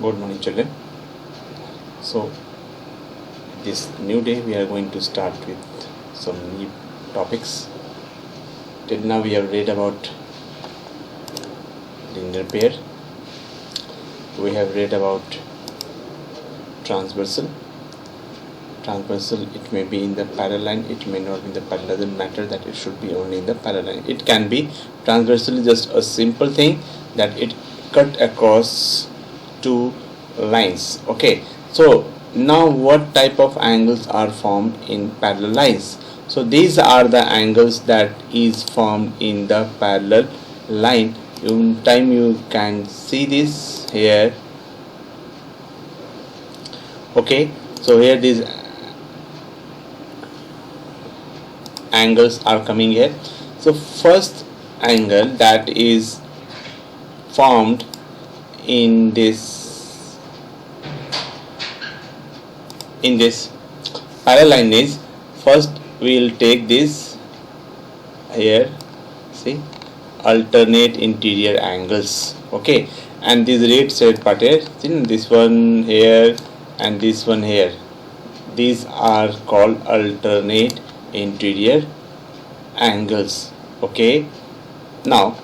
Good morning, children. So, this new day we are going to start with some new topics. Till now, we have read about linear pair, we have read about transversal. Transversal, it may be in the parallel line, it may not be in the parallel. Doesn't matter that it should be only in the parallel line. It can be transversal is just a simple thing that it cut across two lines. Okay, so now what type of angles are formed in parallel lines? So these are the angles that is formed in the parallel line. In time you can see this here. Okay, so here these angles are coming here. So first angle that is formed in this parallel line is, first we will take this here, see, alternate interior angles. Okay, and this red side part here, see, this one here and this one here, these are called alternate interior angles. Okay, now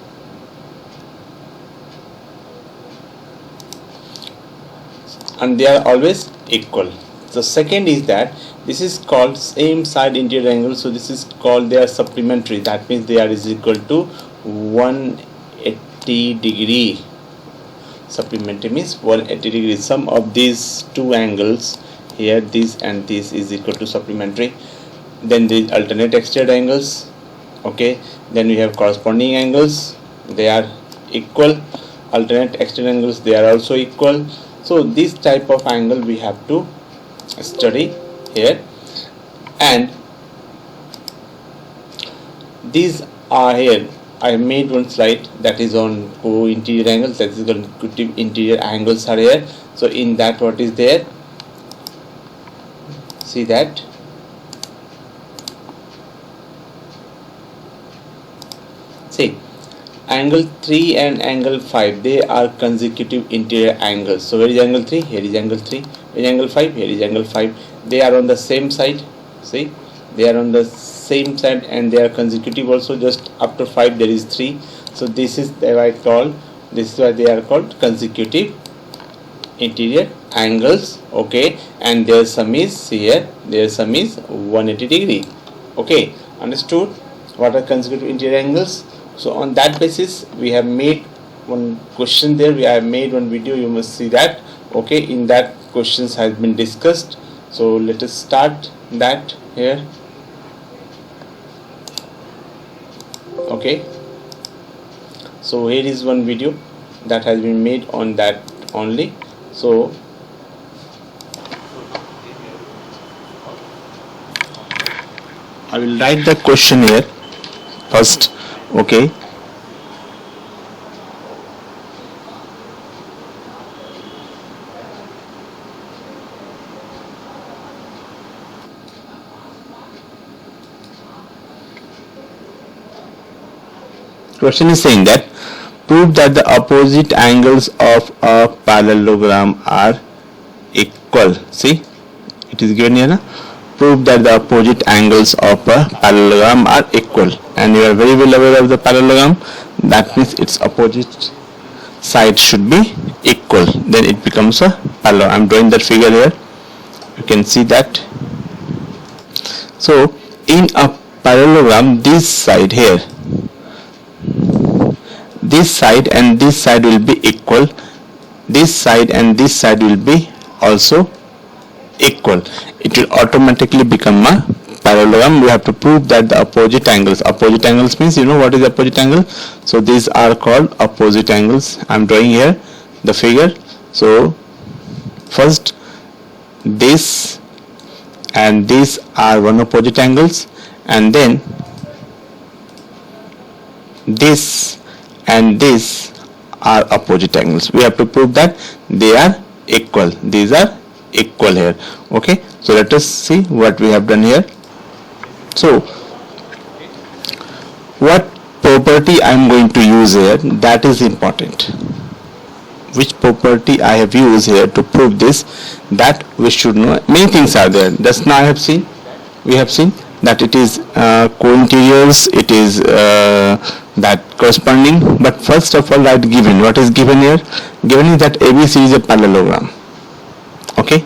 and they are always equal. The second is that this is called same side interior angle, so this is called, they are supplementary. That means they are is equal to 180 degree. Supplementary means 180 degrees. Sum of these two angles here, this and this, is equal to supplementary. Then the alternate exterior angles. Okay, then we have corresponding angles, they are equal. Alternate exterior angles, they are also equal. So this type of angle we have to study here, and these are here. I made one slide that is on co-interior angles, that is consecutive interior angles are here. So in that, what is there, see that see angle 3 and angle 5, they are consecutive interior angles. So where is angle 3? Here is angle 3. Where is angle 5? Here is angle 5. They are on the same side. See, they are on the same side and they are consecutive also. Just after 5 there is 3. So this is why they are called consecutive interior angles. Okay, and their sum is here, their sum is 180 degree. Okay, understood what are consecutive interior angles? So on that basis we have made one question there, we have made one video, you must see that. Okay, in that questions has been discussed. So let us start that here. Okay, so here is one video that has been made on that only. So I will write the question here first. Okay, question is saying that prove that the opposite angles of a parallelogram are equal. See, it is given here, na? Prove that the opposite angles of a parallelogram are equal, and you are very well aware of the parallelogram. That means its opposite side should be equal, then it becomes a parallelogram. I am drawing that figure here, you can see that. So in a parallelogram, this side here, this side and this side will be equal, this side and this side will be also equal. It will automatically become a parallelogram. We have to prove that the opposite angles means, you know what is opposite angle. So these are called opposite angles. I am drawing here the figure. So first this and this are one opposite angles, and then this and this are opposite angles. We have to prove that they are equal. These are equal here. Okay, so let us see what we have done here. So what property I am going to use here, that is important. which property I have used here to prove this, that we should know. Many things are there. Just now we have seen that it is co-interiors, it is that corresponding. But first of all, write given. What is given here? Given is that ABC is a parallelogram. Okay.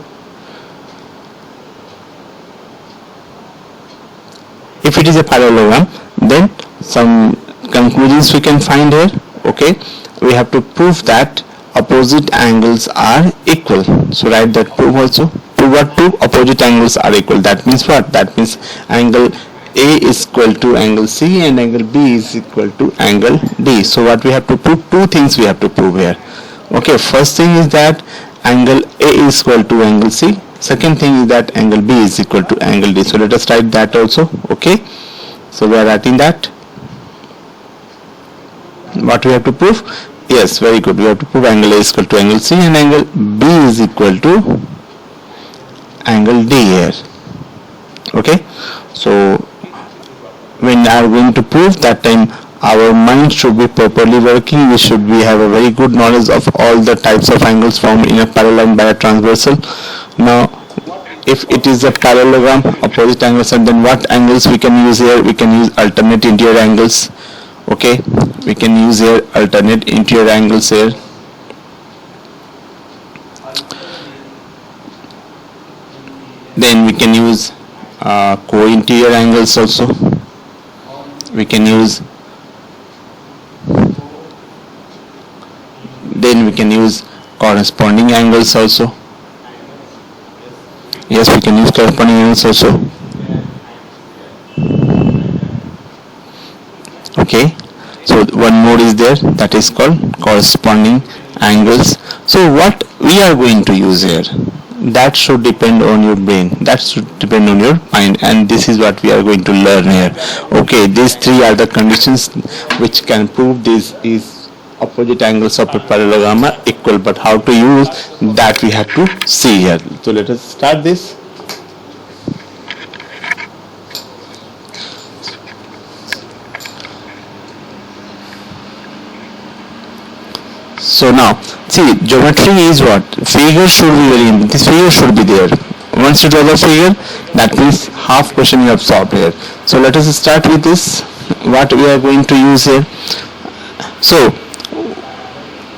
If it is a parallelogram, then some conclusions we can find here. Okay, we have to prove that opposite angles are equal. So write that prove also. Prove what? Prove opposite angles are equal. That means what? That means angle A is equal to angle C and angle B is equal to angle D. So what we have to prove? Two things we have to prove here. Okay, first thing is that angle A is equal to angle C. Second thing is that angle B is equal to angle D. So let us write that also. Okay, so we are writing that. What we have to prove? Yes, very good. We have to prove angle A is equal to angle C and angle B is equal to angle D here. Okay, so when we are going to prove, that time our mind should be properly working. We should have a very good knowledge of all the types of angles formed in a parallel by a transversal. Now if it is a parallelogram, opposite angles, and then what angles we can use here? We can use alternate interior angles. Okay, we can use here alternate interior angles here. Then we can use co-interior angles also. We can use, then we can use corresponding angles also. Yes, we can use corresponding angles also. Okay, so one more is there, that is called corresponding angles. So what we are going to use here, that should depend on your brain, that should depend on your mind, and this is what we are going to learn here. Okay, these three are the conditions which can prove this is opposite angles of a parallelogram are equal, but how to use that we have to see here. So let us start this. So now see, geometry is what? Figure should be very important. This figure should be there. Once you draw the figure, that means half question you have solved here. So let us start with this, what we are going to use here. So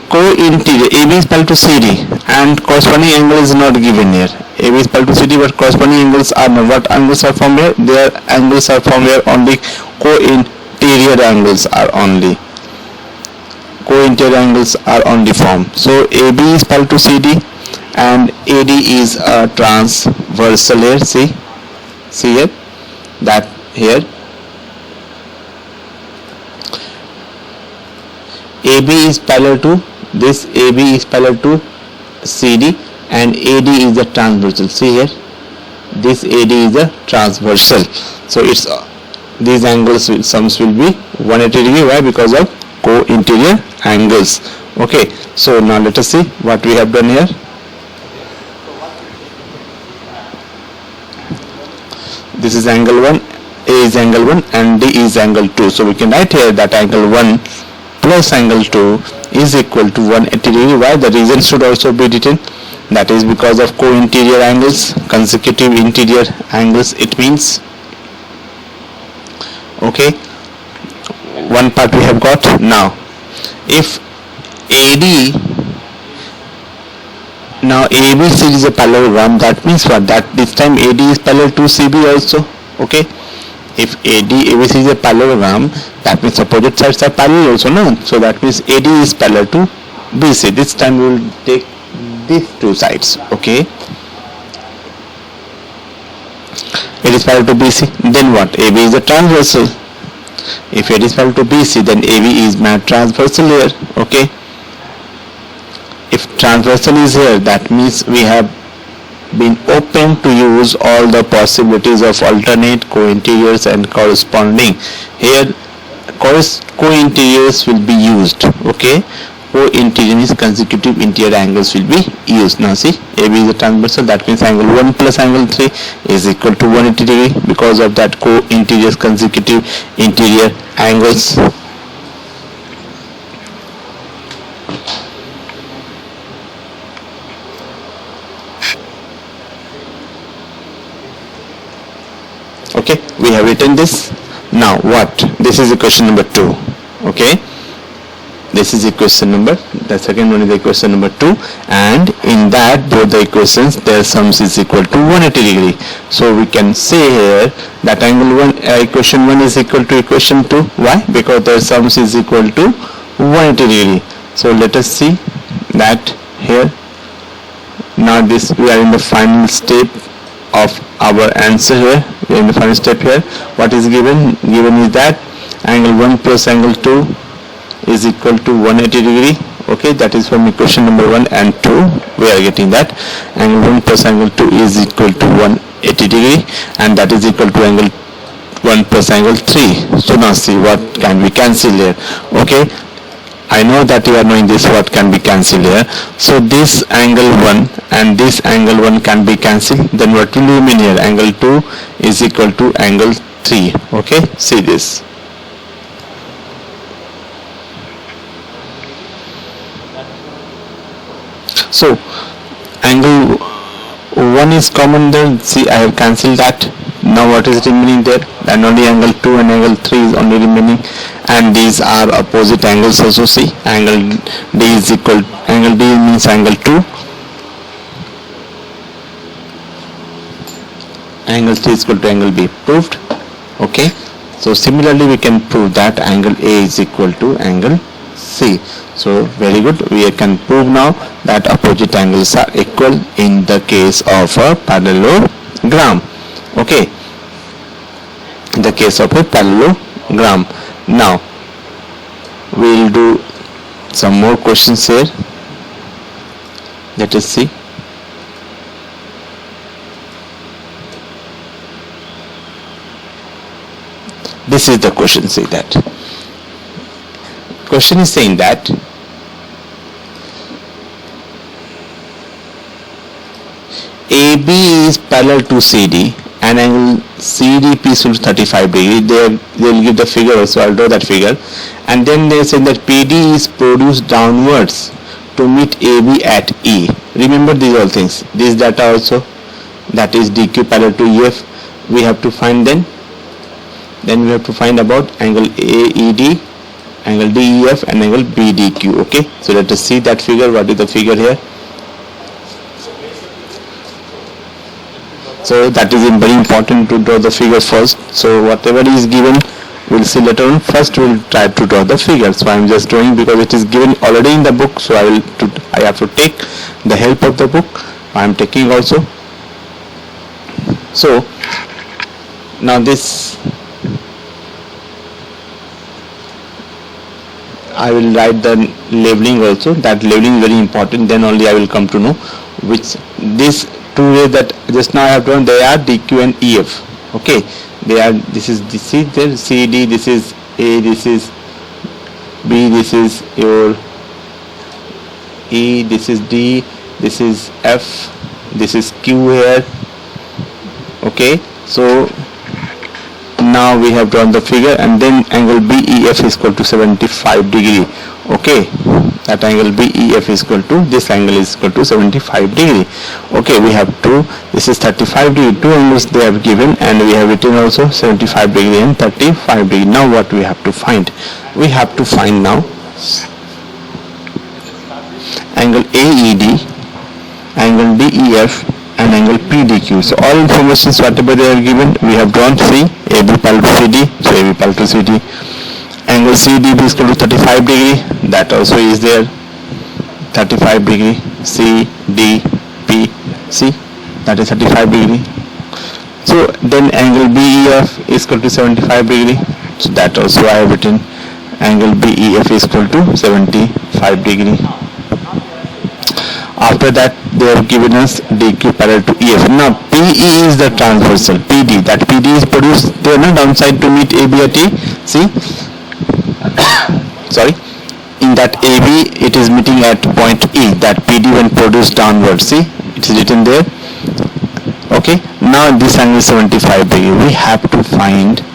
co-interior, AB is equal to CD and corresponding angle is not given here. AB is equal to CD, but corresponding angles are not. What angles are formed here? Their angles are formed here, only co-interior angles are only. Co-interior angles are only formed. So AB is equal to CD and AD is a transversal here. See here, that here AB is parallel to this, AB is parallel to CD and AD is the transversal. See here, this AD is the transversal. So it's these angles sums will be 180 degree. Why? Because of co-interior angles. Okay, so now let us see what we have done here. This is angle 1, A is angle 1 and D is angle 2. So we can write here that angle 1 plus angle 2 is equal to 180 degree. Why? The reason should also be written. That is because of co-interior angles, consecutive interior angles it means. Okay, one part we have got. Now if AD, now ABC is a parallelogram, that means what? That this time AD is parallel to CB also. Okay, if ABC is a parallelogram, that means opposite sides are parallel also, no? So that means AD is parallel to BC. This time we will take these two sides. Okay, it is parallel to BC. Then what? AB is a transversal. If AD is parallel to BC, then AB is my transversal here. Okay, if transversal is here, that means we have been open to use all the possibilities of alternate, co-interiors and corresponding. Here co-interiors will be used. Okay, co-interior is consecutive interior angles will be used. Now see, AB is a transversal, that means angle 1 plus angle 3 is equal to 180 degree because of that co-interiors consecutive interior angles. Okay, we have written this. Now what? This is equation number 2. Okay, this is equation number, the second one is equation number 2, and in that both the equations their sums is equal to 180 degree. So we can say here that angle 1, equation 1 is equal to equation 2. Why? Because their sums is equal to 180 degree. So let us see that here. Now this, we are in the final step of our answer here. We are in the final step here. What is given? Given is that angle 1 plus angle 2 is equal to 180 degree. Okay, that is from equation number 1 and 2. We are getting that angle 1 plus angle 2 is equal to 180 degree, and that is equal to angle 1 plus angle 3. So now see what can we cancel here. Okay, I know that you are knowing this, what can be cancelled here. So this angle 1 and this angle 1 can be cancelled. Then what will remain here? Angle 2 is equal to angle 3. Okay, see this. So angle 1 is common there. See, I have cancelled that. Now what is remaining there? And only angle 2 and angle 3 is only remaining, and these are opposite angles also. See, angle D is equal, angle D means angle 2, angle 3 is equal to angle B. Proved? Okay, so similarly we can prove that angle A is equal to angle C. So very good, we can prove now that opposite angles are equal in the case of a parallelogram. Okay, in the case of a parallelogram. Now we will do some more questions here. Let us see. This is the question. Say that question is saying that AB is parallel to CD and angle CDP is 35 degree. They will give the figure also. I'll draw that figure. And then they say that PD is produced downwards to meet AB at E. Remember these all things. This data also, that is DQ parallel to EF. We have to find then we have to find about angle AED, angle DEF and angle BDQ. Okay, so let us see that figure. What is the figure here? So that is very important to draw the figure first. So whatever is given we'll see later on. First we'll try to draw the figure. So I'm just drawing because it is given already in the book, so I have to take the help of the book. I'm taking also. So now this I will write the labeling also. That labeling is very important. Then only I will come to know which these two rays that just now I have drawn, they are DQ and EF. Okay, they are, this is C, there CD, this is A, this is B, this is your E, this is D, this is F, this is Q here. Okay, so now we have drawn the figure, and then angle BEF is equal to 75 degree. Okay, that angle BEF is equal to, this angle is equal to 75 degree. Okay, we have two, this is 35 degree, two angles they have given, and we have written also 75 degree and 35 degree. Now what we have to find? We have to find now angle AED, angle DEF and angle PDQ. So all informations whatever they are given we have drawn. See, AB parallel to CD, so AB parallel to CD. Angle CDB is equal to 35 degree, that also is there, 35 degree. CDP, see, that is 35 degree. So then angle BEF is equal to 75 degree, so that also I have written, angle BEF is equal to 75 degree. After that they have given us DQ parallel to EF. Now PE is the transversal, PD, that PD is produced there no downside to meet AB at E. See, sorry, in that AB it is meeting at point E, that PD when produced downward. See, it is written there. Okay, now this angle 75 degree. We have to find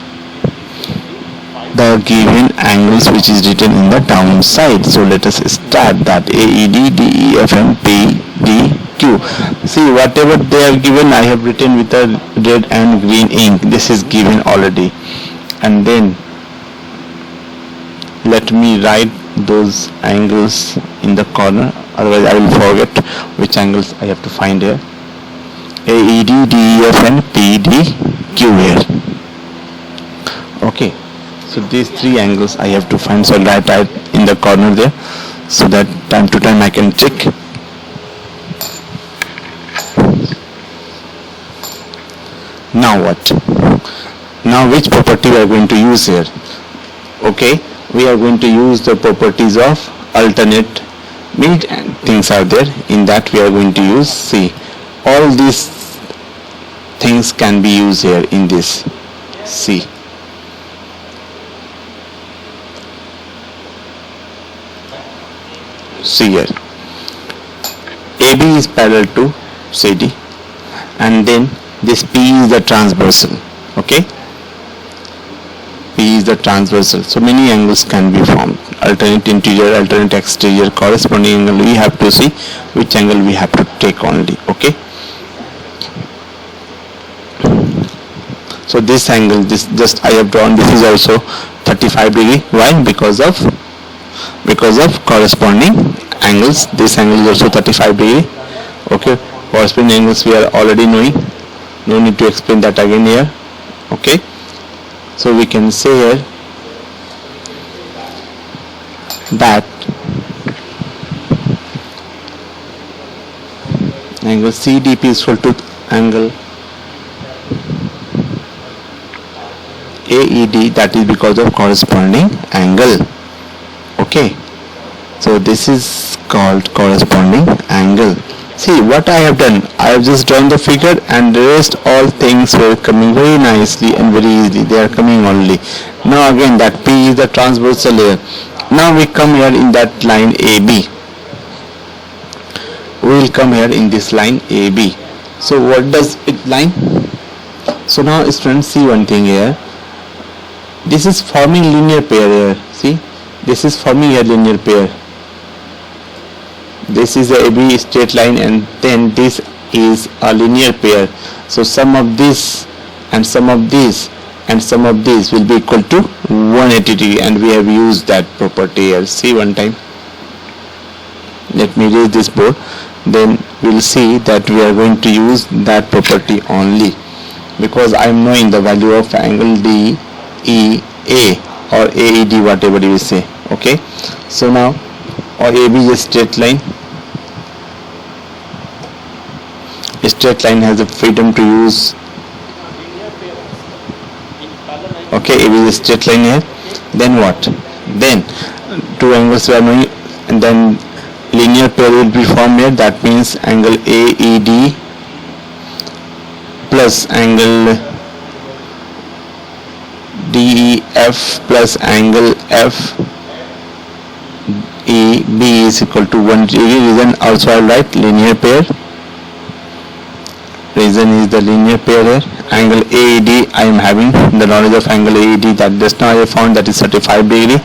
the given angles which is written in the downside. So let us start that AED, DEF and PDQ. Q. See, whatever they have given, I have written with a red and green ink. This is given already. And then let me write those angles in the corner, otherwise I will forget which angles I have to find here. AED, DEF and PDQ here. Okay, so these three angles I have to find, so I'll write in the corner there, so that time to time I can check. Now what? Now which property we are going to use here? Okay, we are going to use the properties of alternate many things are there. In that we are going to use, see, all these things can be used here in this. See, see here, AB is parallel to CD, and then this P is the transversal. Okay, P is the transversal. So many angles can be formed. Alternate interior, alternate exterior, corresponding angle. We have to see which angle we have to take only. Okay. So this angle, this just I have drawn. This is also 35 degree. Why? Because of corresponding angles. This angle is also 35 degree. Okay. Corresponding angles we are already knowing. No need to explain that again here. Okay. So we can say here that angle CDP is equal to angle AED, that is because of corresponding angle. Okay, so this is called corresponding angle. See what I have done, I have just drawn the figure and the rest all things were coming very nicely and very easily. They are coming only. Now again that P is the transversal here. Now we come here in that line AB. We will come here in this line AB. So what does it line? So now students, see one thing here. This is forming linear pair here. See, this is forming a linear pair. This is a AB straight line, and then this is a linear pair. So sum of this and sum of this and sum of this will be equal to 180 degree, and we have used that property here. See one time. Let me erase this board. Then we'll see that we are going to use that property only, because I am knowing the value of angle DEA or AED, whatever you say. Okay, so now or AB is a straight line. A straight line has the freedom to use. Okay, AB is a straight line here. Then what? Then two angles we are knowing, and then linear pair will be formed here. That means angle AED plus angle DEF plus angle FEB is equal to 1 degree. Reason also I write linear pair. Reason is the linear pair here. Angle AED, I am having the knowledge of angle AED, that just now I have found, that is 35 degree.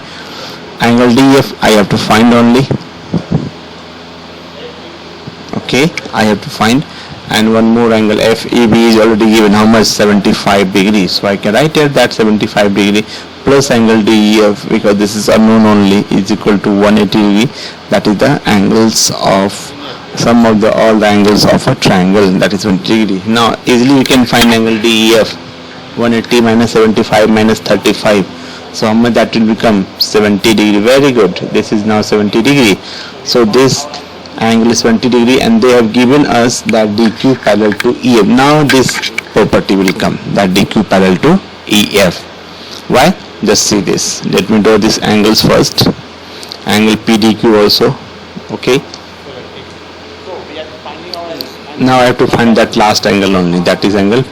Angle DF I have to find only. Okay, I have to find. And one more angle FEB is already given. How much? 75 degrees. So I can write here that 75 degree plus angle DEF, because this is unknown only, is equal to 180 degree. That is the angles of sum of all the angles of a triangle, that is 1 degree. Now easily we can find angle DEF. 180 minus 75 minus 35. So how much that will become? 70 degree. Very good. This is now 70 degree. So this angle is 70 degree, and they have given us that DQ parallel to EF. Now this property will come, that DQ parallel to EF. Why? Just see this. Let me draw these angles first. Angle PDQ also. Okay. Now I have to find that last angle only. That is angle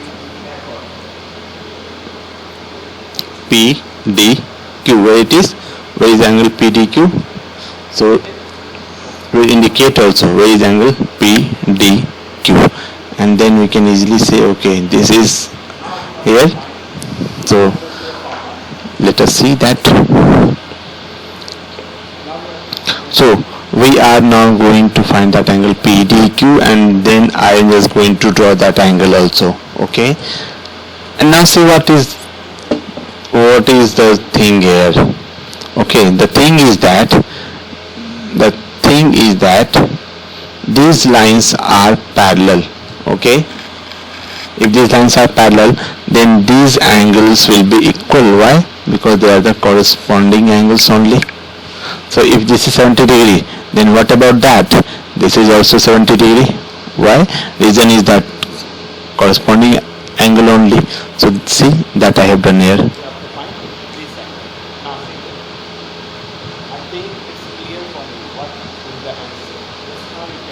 PDQ. Where it is? Where is angle PDQ? So we indicate also where is angle PDQ, and then we can easily say, okay, this is here. So let us see that. So we are now going to find that angle PDQ, and then I am just going to draw that angle also. Okay, and now see what is the thing here. Okay, the thing is that these lines are parallel. Okay, if these lines are parallel, then these angles will be equal. Why? Because they are the corresponding angles only. So if this is 70 degree, then what about that? This is also 70 degree. Why? Reason is that corresponding angle only. So see that I have done here.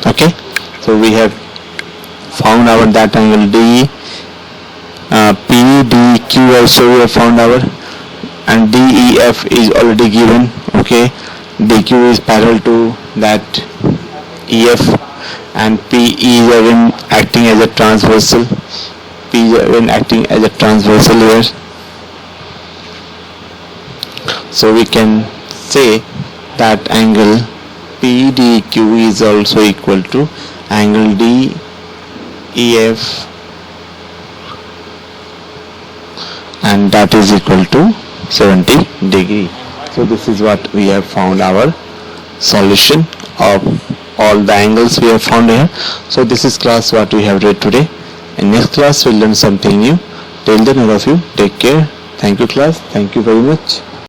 Okay, so we have found our that angle D, PDQ also we have found our, and DEF is already given. Okay, DQ is parallel to that EF, and PE is again acting as a transversal. P is again acting as a transversal here. So we can say that angle PDQ is also equal to angle DEF, and that is equal to 70 degree. So this is what we have found our solution of all the angles we have found here. So this is class what we have read today. In next class we'll learn something new. Till then, all of you take care. Thank you class. Thank you very much.